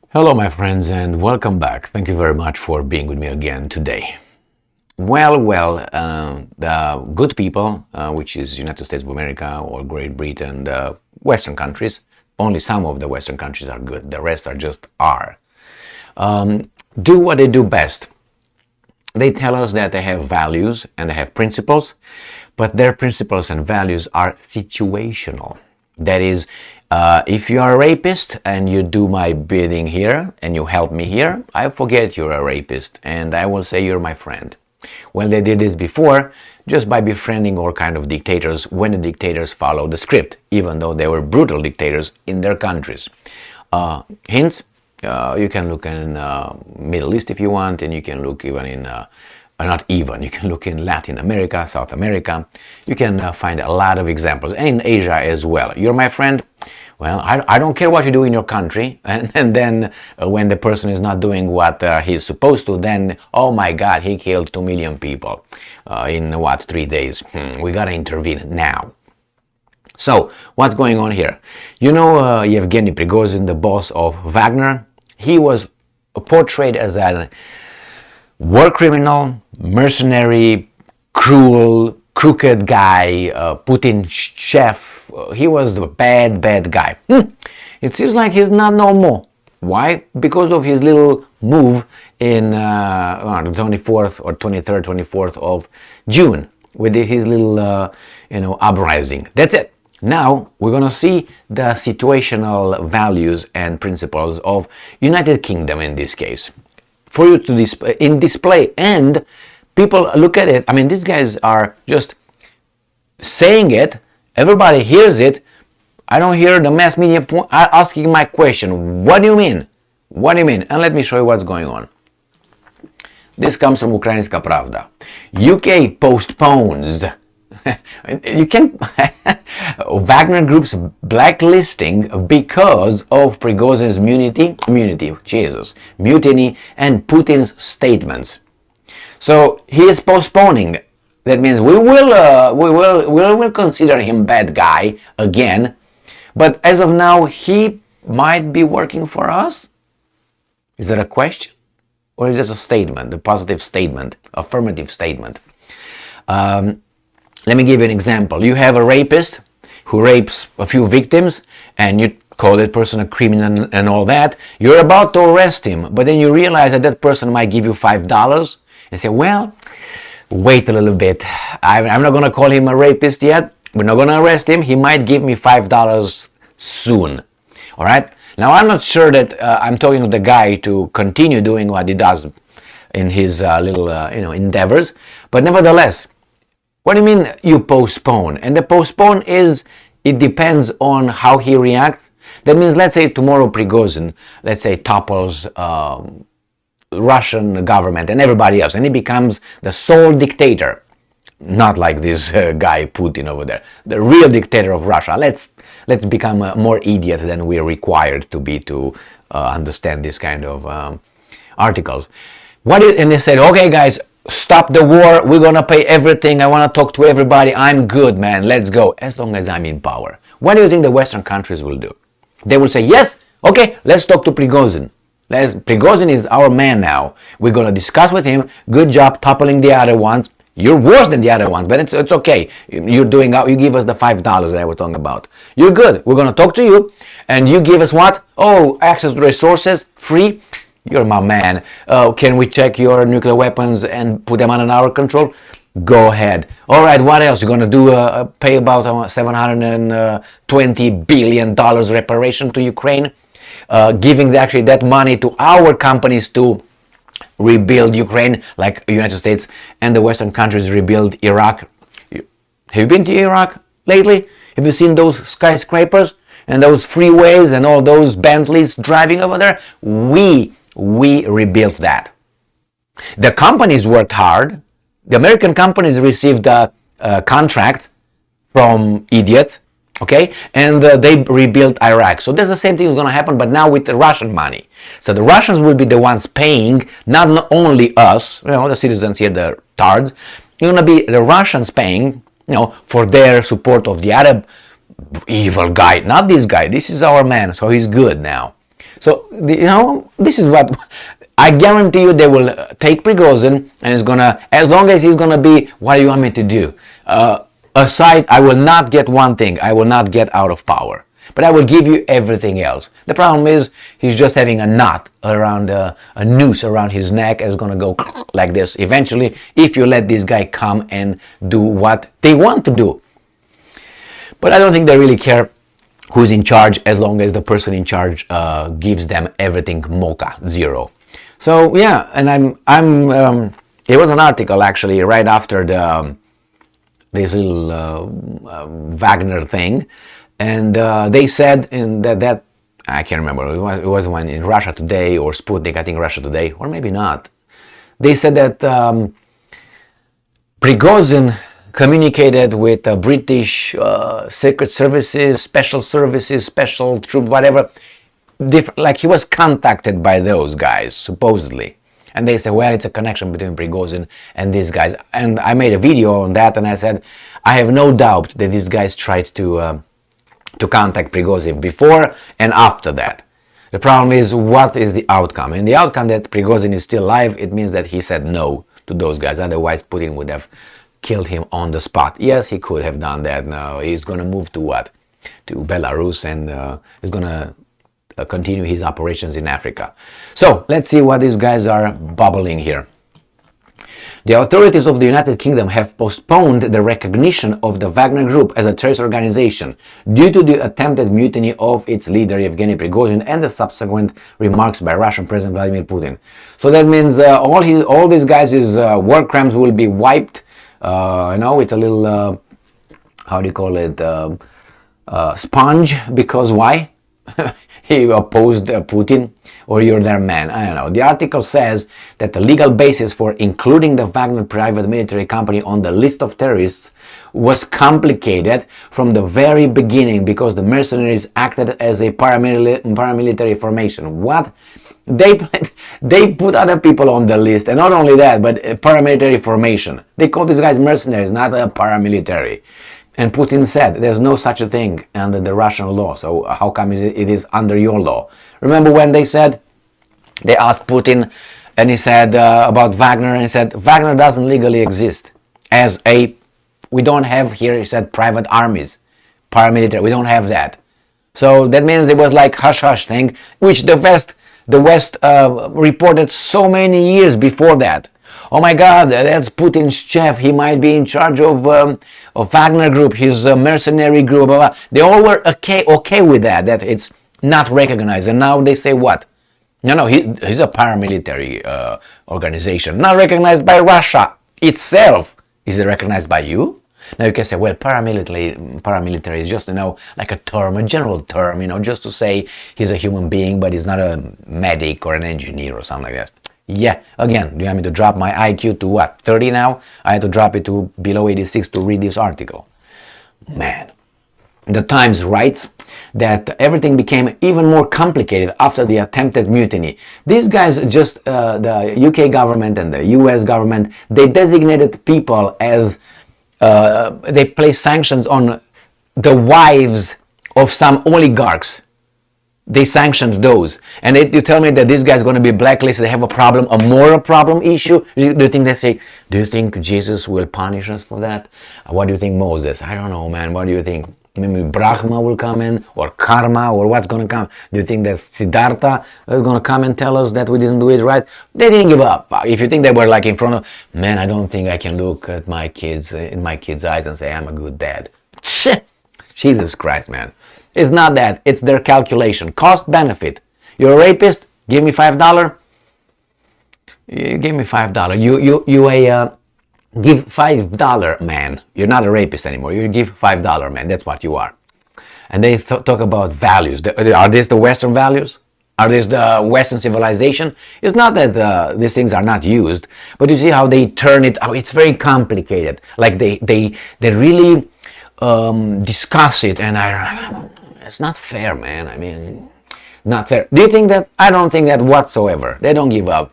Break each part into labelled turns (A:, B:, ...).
A: Hello, my friends, and welcome back. Thank you very much for being with me again today. The good people, which is United States of America or Great Britain, the Western countries, only some of the Western countries are good. The rest are just do what they do best. They tell us that they have values and they have principles, but their principles and values are situational. That is, if you are a rapist and you do my bidding here and you help me here, I forget you're a rapist and I will say you're my friend. Well, they did this before just by befriending all kind of dictators when the dictators followed the script, even though they were brutal dictators in their countries. Hints, you can look in Middle East if you want, and you can look even in you can look in Latin America, South America. You can find a lot of examples, and in Asia as well. You're my friend? Well, I don't care what you do in your country, and then when the person is not doing what he's supposed to, then, oh my God, he killed 2 million people in 3 days? We gotta intervene now. So, what's going on here? You know Yevgeny Prigozhin, the boss of Wagner? He was portrayed as a war criminal, mercenary, cruel, crooked guy, Putin chef. He was the bad guy. It seems like he's not no more. Why? Because of his little move in the 24th or 23rd, 24th of June with his little, uprising. That's it. Now we're gonna see the situational values and principles of United Kingdom in this case, for you to display, and people look at it. I mean, these guys are just saying it. Everybody hears it. I don't hear the mass media asking my question. What do you mean? What do you mean? And let me show you what's going on. This comes from Ukrainska Pravda. UK postpones. You can Wagner Group's blacklisting because of Prigozhin's mutiny and Putin's statements. So he is postponing. That means we will consider him bad guy again, but as of now he might be working for us. Is that a question, or is this a statement, a positive statement, affirmative statement? Let me give you an example. You have a rapist who rapes a few victims, and you call that person a criminal and all that. You're about to arrest him, but then you realize that person might give you $5 and say, well, wait a little bit. I'm not going to call him a rapist yet. We're not going to arrest him. He might give me $5 soon. All right? Now, I'm not sure that I'm talking to the guy to continue doing what he does in his endeavors, but nevertheless, what do you mean you postpone? And the postpone is, it depends on how he reacts. That means, let's say tomorrow Prigozhin, let's say, topples Russian government and everybody else, and he becomes the sole dictator. Not like this guy Putin over there, the real dictator of Russia. Let's become more idiots than we're required to be to understand this kind of articles. And they said, okay guys, stop the war, we're gonna pay everything, I want to talk to everybody, I'm good, man, let's go, as long as I'm in power. What do you think the Western countries will do? They will say, yes, okay, let's talk to Prigozhin. Prigozhin is our man now. We're gonna discuss with him. Good job toppling the other ones. You're worse than the other ones, but it's okay. You give us the $5 that I was talking about. You're good. We're gonna talk to you, and you give us what? Oh, access to resources, free. You're my man. Can we check your nuclear weapons and put them under our control? Go ahead. All right, what else? You're going to do pay about $720 billion reparation to Ukraine, giving actually that money to our companies to rebuild Ukraine, like the United States and the Western countries rebuild Iraq. Have you been to Iraq lately? Have you seen those skyscrapers and those freeways and all those Bentleys driving over there? We rebuilt that. The companies worked hard. The American companies received a contract from idiots, okay, and they rebuilt Iraq. So that's the same thing is going to happen, but now with the Russian money. So the Russians will be the ones paying, not only us, the citizens here, the tards. It's going to be the Russians paying, for their support of the other evil guy. Not this guy. This is our man, so he's good now. So, this is what I guarantee you. They will take Prigozhin, and it's gonna, as long as he's gonna be, what do you want me to do? Aside, I will not get one thing. I will not get out of power, but I will give you everything else. The problem is he's just having a knot around, a noose around his neck, and it's gonna go like this eventually if you let this guy come and do what they want to do. But I don't think they really care who's in charge, as long as the person in charge gives them everything mocha, zero. So yeah, and it was an article actually right after this little Wagner thing, and they said in that I can't remember, it was one in Russia Today or Sputnik, I think Russia Today, or maybe not. They said that Prigozhin communicated with British secret services, special troop, whatever, like he was contacted by those guys, supposedly. And they said, well, it's a connection between Prigozhin and these guys. And I made a video on that, and I said, I have no doubt that these guys tried to contact Prigozhin before and after that. The problem is, what is the outcome? And the outcome that Prigozhin is still alive, it means that he said no to those guys. Otherwise, Putin would have killed him on the spot. Yes, he could have done that. Now he's going to move to what? To Belarus, and he's going to continue his operations in Africa. So let's see what these guys are bubbling here. The authorities of the United Kingdom have postponed the recognition of the Wagner Group as a terrorist organization due to the attempted mutiny of its leader Yevgeny Prigozhin and the subsequent remarks by Russian President Vladimir Putin. So that means all these guys' war crimes will be wiped, with a little, how do you call it, sponge, because why? He opposed Putin, or you're their man. I don't know. The article says that the legal basis for including the Wagner private military company on the list of terrorists was complicated from the very beginning because the mercenaries acted as a paramilitary formation. What? They put other people on the list, and not only that, but a paramilitary formation. They call these guys mercenaries, not a paramilitary. And Putin said there's no such a thing under the Russian law, so how come it is under your law? Remember when they asked Putin, and he said about Wagner, and he said Wagner doesn't legally exist we don't have here, he said, private armies, paramilitary, we don't have that. So that means it was like hush-hush thing, which the West reported so many years before that. Oh my God, that's Putin's chef. He might be in charge of Wagner Group, his mercenary group. Blah, blah. They all were okay with that it's not recognized. And now they say what? No, he's a paramilitary organization, not recognized by Russia itself. Is it recognized by you? Now you can say, well, paramilitary is just, like a term, a general term, just to say he's a human being, but he's not a medic or an engineer or something like that. Yeah, again, do you want me to drop my IQ to what, 30 now? I had to drop it to below 86 to read this article. Man. The Times writes that everything became even more complicated after the attempted mutiny. These guys the UK government and the US government, they designated people as, they placed sanctions on the wives of some oligarchs. They sanctioned those, and you tell me that this guy's going to be blacklisted. They have a problem, a moral problem issue. Do you think they say? Do you think Jesus will punish us for that? What do you think, Moses? I don't know, man. What do you think? Maybe Brahma will come in, or karma, or what's going to come? Do you think that Siddhartha is going to come and tell us that we didn't do it right? They didn't give up. If you think they were like in front of, man, I don't think I can look at my kids in my kids' eyes and say I'm a good dad. Jesus Christ, man. It's not that. It's their calculation. Cost benefit. You're a rapist? Give me $5. You give me $5. You give $5 man. You're not a rapist anymore. You give $5 man. That's what you are. And they talk about values. Are these the Western values? Are these the Western civilization? It's not that these things are not used, but you see how they turn it. Oh, it's very complicated. Like they really discuss it, and it's not fair, man. I mean, not fair. Do you think that? I don't think that whatsoever. They don't give up.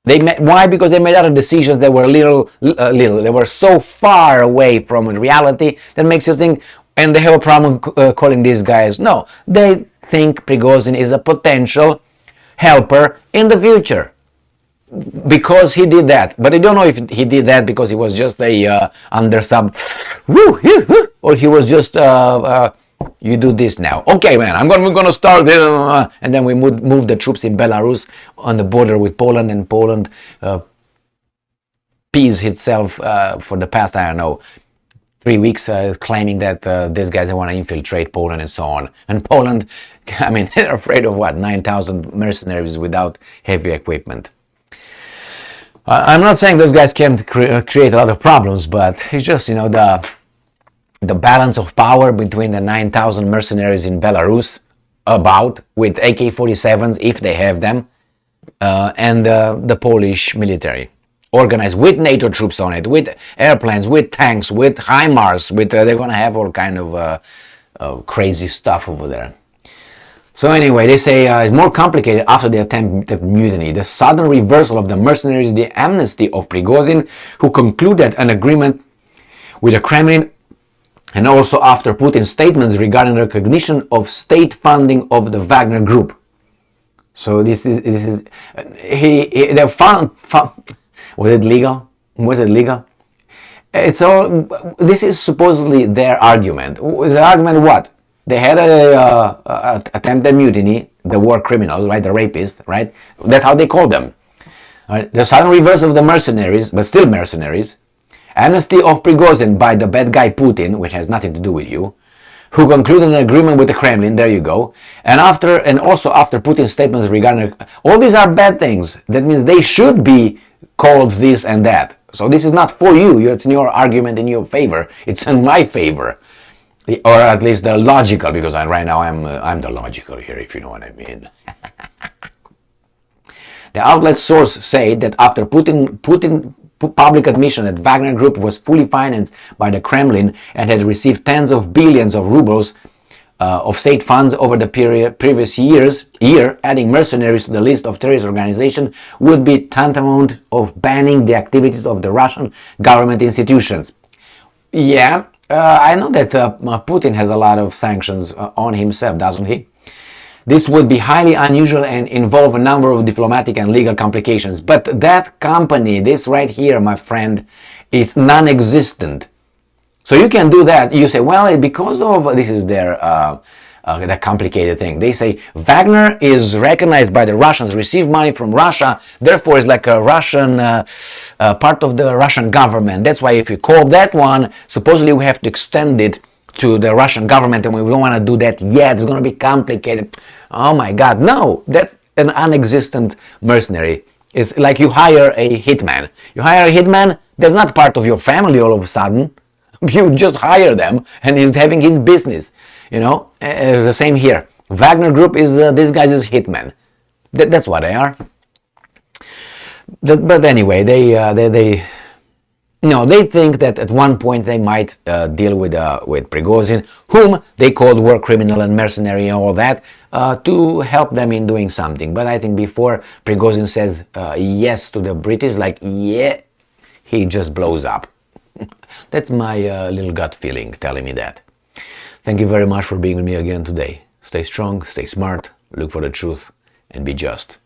A: Why? Because they made other decisions that were little. They were so far away from reality that makes you think. And they have a problem calling these guys. No, they think Prigozhin is a potential helper in the future because he did that. But I don't know if he did that because he was just a under sub, or he was just you do this now. Okay, man, we're gonna start this, and then we move the troops in Belarus on the border with Poland, and Poland pees itself for the past, I don't know, 3 weeks, claiming that these guys want to infiltrate Poland and so on. And Poland, I mean, they're afraid of what? 9,000 mercenaries without heavy equipment. I'm not saying those guys can't create a lot of problems, but it's just, you know, the balance of power between the 9,000 mercenaries in Belarus, about, with AK-47s, if they have them, and the Polish military. Organized with NATO troops on it, with airplanes, with tanks, with HIMARS, with they're going to have all kind of crazy stuff over there. So anyway, they say it's more complicated after the attempted mutiny. The sudden reversal of the mercenaries, the amnesty of Prigozhin, who concluded an agreement with the Kremlin, and also after Putin's statements regarding recognition of state funding of the Wagner group. So they found was it legal? Was it legal? It's all. This is supposedly their argument. The argument what? They had a attempted mutiny, the war criminals, right? The rapists, right? That's how they call them. Right? The sudden reverse of the mercenaries, but still mercenaries. Amnesty of Prigozhin by the bad guy Putin, which has nothing to do with you, who concluded an agreement with the Kremlin. There you go. And also after Putin's statements regarding all these are bad things. That means they should be called this and that. So this is not for you. It's your argument in your favor. It's in my favor. Or at least the logical, because right now I'm the logical here, if you know what I mean. The outlet source said that after Putin public admission that Wagner Group was fully financed by the Kremlin and had received tens of billions of rubles of state funds over the previous year, adding mercenaries to the list of terrorist organizations would be tantamount of banning the activities of the Russian government institutions. Yeah. I know that Putin has a lot of sanctions on himself, doesn't he? This would be highly unusual and involve a number of diplomatic and legal complications. But that company, this right here, my friend, is non-existent. So you can do that. You say, well, because of, this is their the complicated thing. They say Wagner is recognized by the Russians, received money from Russia, therefore is like a Russian part of the Russian government. That's why if you call that one, supposedly we have to extend it to the Russian government, and we don't want to do that yet. It's going to be complicated. Oh my God, no, that's an non-existent mercenary. It's like you hire a hitman. You hire a hitman, that's not part of your family all of a sudden. You just hire them, and he's having his business. You know, the same here. Wagner Group is these guys is hitmen. That's what they are. But anyway, they think that at one point they might deal with Prigozhin, whom they called war criminal and mercenary and all that, to help them in doing something. But I think before Prigozhin says yes to the British, like yeah, he just blows up. That's my little gut feeling telling me that. Thank you very much for being with me again today. Stay strong, stay smart, look for the truth, and be just.